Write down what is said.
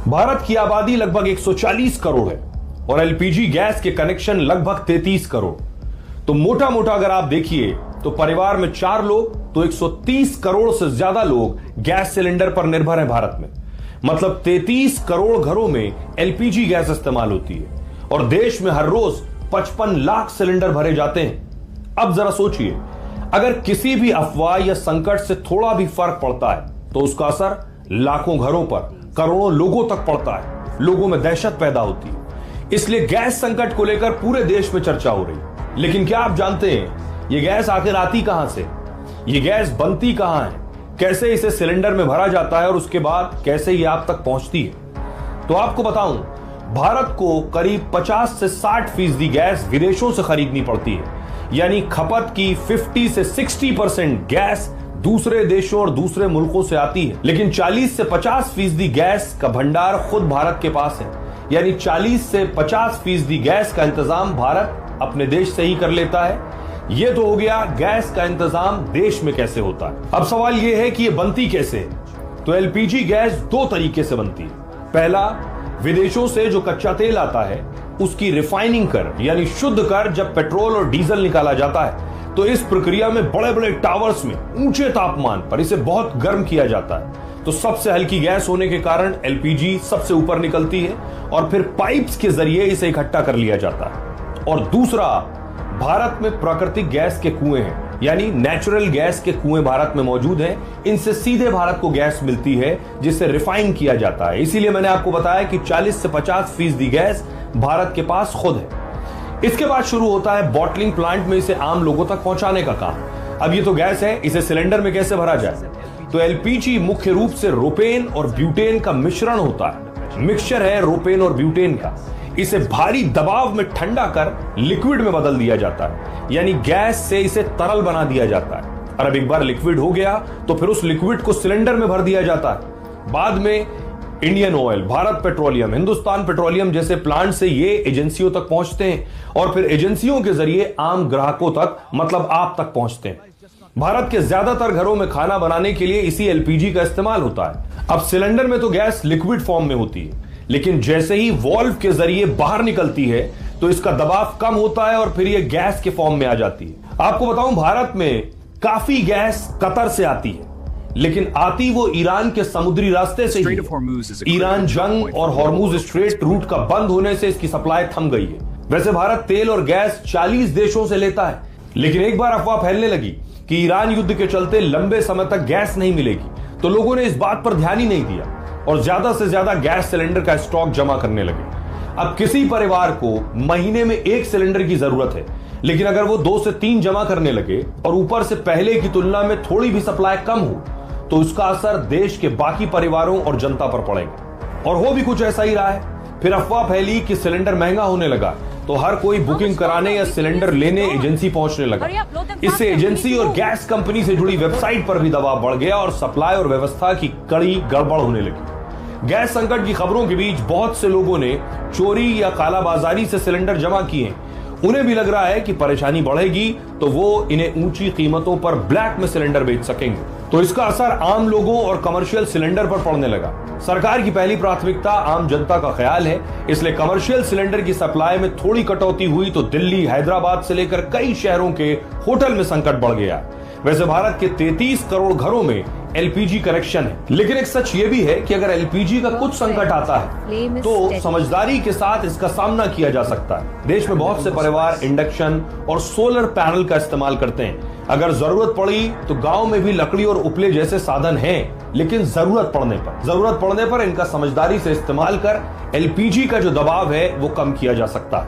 भारत की आबादी लगभग 140 करोड़ है और एलपीजी गैस के कनेक्शन लगभग 33 करोड़। तो मोटा मोटा अगर आप देखिए तो परिवार में 4 लोग तो 130 करोड़ से ज्यादा लोग गैस सिलेंडर पर निर्भर हैं भारत में। मतलब 33 करोड़ घरों में एलपीजी गैस इस्तेमाल होती है और देश में हर रोज 55 लाख सिलेंडर भरे जाते हैं। अब जरा सोचिए, अगर किसी भी अफवाह या संकट से थोड़ा भी फर्क पड़ता है तो उसका असर लाखों घरों पर, करोड़ों लोगों तक पड़ता है। लोगों में दहशत पैदा होती है। इसलिए गैस संकट को लेकर पूरे देश में चर्चा हो रही है। लेकिन क्या आप जानते हैं ये गैस आखिर आती कहां से? ये गैस बनती कहां है? कैसे इसे सिलेंडर में भरा जाता है और उसके बाद कैसे ये आप तक पहुंचती है? तो आपको बताऊं, भारत को करीब 50 से 60% गैस विदेशों से खरीदनी पड़ती है। यानी खपत की 50 से 60% गैस दूसरे देशों और दूसरे मुल्कों से आती है। लेकिन 40 से 50% गैस का भंडार खुद भारत के पास है। यानी 40 से 50% गैस का इंतजाम भारत अपने देश से ही कर लेता है। यह तो हो गया गैस का इंतजाम देश में कैसे होता है। अब सवाल यह है कि यह बनती कैसे है? तो एलपीजी गैस 2 तरीके से बनती है। पहला, विदेशों से जो कच्चा तेल आता है उसकी रिफाइनिंग कर यानी शुद्ध कर जब पेट्रोल और डीजल निकाला जाता है तो इस प्रक्रिया में बड़े बड़े टावर्स में ऊंचे तापमान पर इसे बहुत गर्म किया जाता है। तो सबसे हल्की गैस होने के कारण एलपीजी सबसे ऊपर निकलती है और फिर पाइप्स के जरिए इसे इकट्ठा कर लिया जाता है। और दूसरा, भारत में प्राकृतिक गैस के कुएं हैं, यानी नेचुरल गैस के कुएं भारत में मौजूद हैं। इनसे सीधे भारत को गैस मिलती है जिसे रिफाइन किया जाता है। इसीलिए मैंने आपको बताया कि 40 से 50% गैस भारत के पास खुद है। इसके बाद शुरू होता है बॉटलिंग प्लांट में इसे आम लोगों तक पहुंचाने का काम। अब ये तो गैस है, इसे सिलेंडर में कैसे भरा जाए? तो एलपीजी मुख्य रूप से रोपेन और ब्यूटेन का मिश्रण होता है। मिक्सचर है रोपेन और ब्यूटेन का। इसे भारी दबाव में ठंडा कर लिक्विड में बदल दिया जाता है। यानी गैस से इसे तरल बना दिया जाता है। और अब एक बार लिक्विड हो गया तो फिर उस लिक्विड को सिलेंडर में भर दिया जाता है। बाद में Indian oil, Bharat petroleum, Hindustan petroleum जैसे प्लांट से ये एजेंसियों तक पहुंचते हैं और फिर एजेंसियों के जरिए आम ग्राहकों तक, मतलब आप तक पहुंचते हैं। भारत के ज्यादातर घरों में खाना बनाने के लिए इसी एलपीजी का इस्तेमाल होता है। अब सिलेंडर में तो गैस लिक्विड फॉर्म में होती है, लेकिन जैसे ही वॉल्व के जरिए बाहर निकलती है तो इसका दबाव कम होता है और फिर यह गैस के फॉर्म में आ जाती है। आपको बताऊं, भारत में काफी गैस कतर से आती है, लेकिन आती वो ईरान के समुद्री रास्ते से ही। ईरान जंग और हॉर्मुज स्ट्रेट रूट का बंद होने से इसकी सप्लाई थम गई है। वैसे भारत तेल और गैस 40 देशों से लेता है, लेकिन एक बार अफवाह फैलने लगी कि ईरान युद्ध के चलते लंबे समय तक गैस नहीं मिलेगी तो लोगों ने इस बात पर ध्यान ही नहीं दिया और ज्यादा से ज्यादा गैस सिलेंडर का स्टॉक जमा करने लगे। अब किसी परिवार को महीने में 1 सिलेंडर की जरूरत है, लेकिन अगर वो 2 से 3 जमा करने लगे और ऊपर से पहले की तुलना में थोड़ी भी सप्लाई कम हो तो उसका असर देश के बाकी परिवारों और जनता पर पड़ेगा। और हो भी कुछ ऐसा ही रहा है। फिर अफवाह फैली कि सिलेंडर महंगा होने लगा तो हर कोई बुकिंग कराने या सिलेंडर लेने एजेंसी पहुंचने लगा। इससे एजेंसी और गैस कंपनी से जुड़ी वेबसाइट पर भी दबाव बढ़ गया और सप्लाई और व्यवस्था की कड़ी गड़बड़ होने लगी। गैस संकट की खबरों के बीच बहुत से लोगों ने चोरी या कालाबाजारी से सिलेंडर जमा किए। उन्हें भी लग रहा है कि परेशानी बढ़ेगी तो वो इन्हें ऊंची कीमतों पर ब्लैक में सिलेंडर बेच सकेंगे। तो इसका असर आम लोगों और कमर्शियल सिलेंडर पर पड़ने लगा। सरकार की पहली प्राथमिकता आम जनता का ख्याल है, इसलिए कमर्शियल सिलेंडर की सप्लाई में थोड़ी कटौती हुई तो दिल्ली, हैदराबाद से लेकर कई शहरों के होटल में संकट बढ़ गया। वैसे भारत के 33 करोड़ घरों में एलपीजी कनेक्शन है, लेकिन एक सच ये भी है कि अगर एलपीजी का कुछ संकट आता है तो समझदारी के साथ इसका सामना किया जा सकता है। देश में बहुत से परिवार इंडक्शन और सोलर पैनल का इस्तेमाल करते हैं। अगर जरूरत पड़ी तो गांव में भी लकड़ी और उपले जैसे साधन हैं, लेकिन जरूरत पड़ने पर इनका समझदारी से इस्तेमाल कर एलपीजी का जो दबाव है वो कम किया जा सकता है।